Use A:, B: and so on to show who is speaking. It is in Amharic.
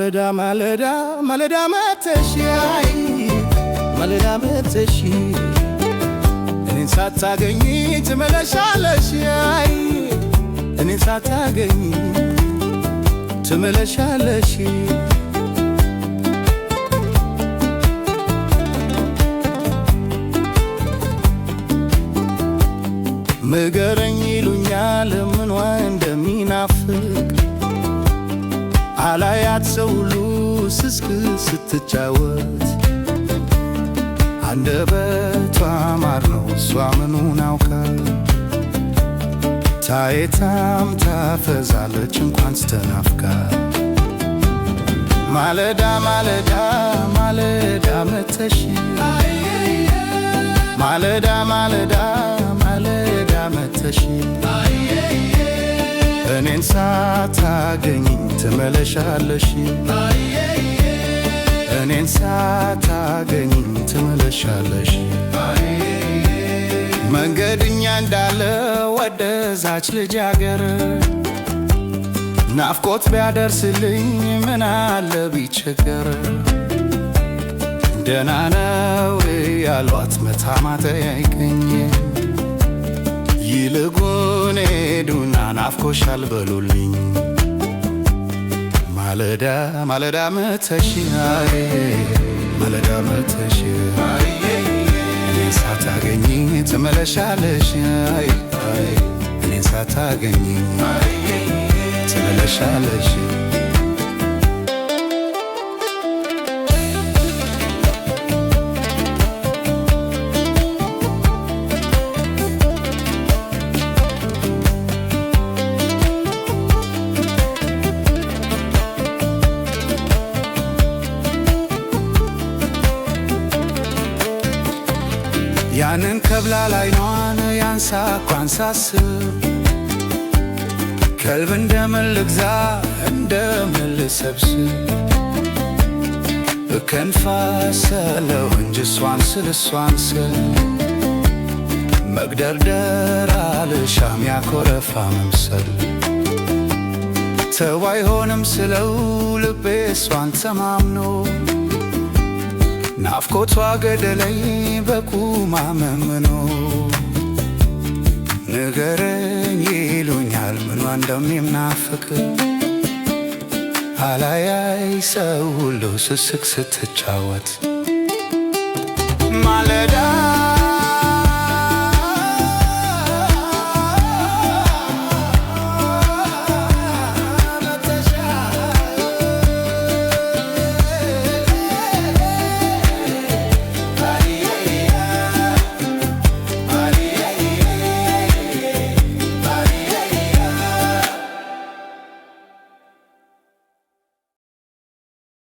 A: ማለዳ ማለዳ ማለዳ መተሽ ማለዳ መተሽ እኔን ሳታገኝ ትመለሻለሽ እኔን ሳታገኝ ትመለሻለሽ ምገረኝ ይሉኛል ምኗ እንደሚናፍቅ አላያት ሰው ሁሉ ስስክ ስትጫወት አንደበቷ ማር ነው እሷ ምኑን አውቃ ታየታም ታፈዛለች እንኳን ስተናፍቃ ማለዳ ማለዳ ማለዳ መተሽ ማለዳ ማለዳ ማለዳ መተሽ እኔን ሳታገኝኝ ትመለሻለሽ እኔን ሳታገኝኝ ትመለሻለሽ መንገድኛ እንዳለ ወደዛች ልጅ አገር ናፍቆት ቢያደርስልኝ ምን አለ ቢቸገር ደህና ነው ያሏት መታ ማታ ያይገኝ ይልቁን ሄዱና ናፍቆሻል በሉልኝ ማለዳ ማለዳ መተሽ ማለዳ መተሽ እኔን ሳታገኝ ትመለሻለሽ እኔን ሳታገኝ ትመለሻለሽ ያንን ከብላል አይኗን ያንሳ እንኳን ሳስብ ከልብ እንደምን ልግዛ እንደምን ልሰብስብ እከንፋሰለው እንጂ እሷን ስል መግደርደር አልሻም ያኮረፋ መምሰል ተው አይሆንም ስለው ልቤ እሷን ተማምኖ ናፍቆቷ ገደለኝ በቁማ መምኖ ንገረኝ ይሉኛል ምኗ እንደሚናፍቅ አላያይ ሰው ሁሉ ስስቅ ስትጫወት ማለዳ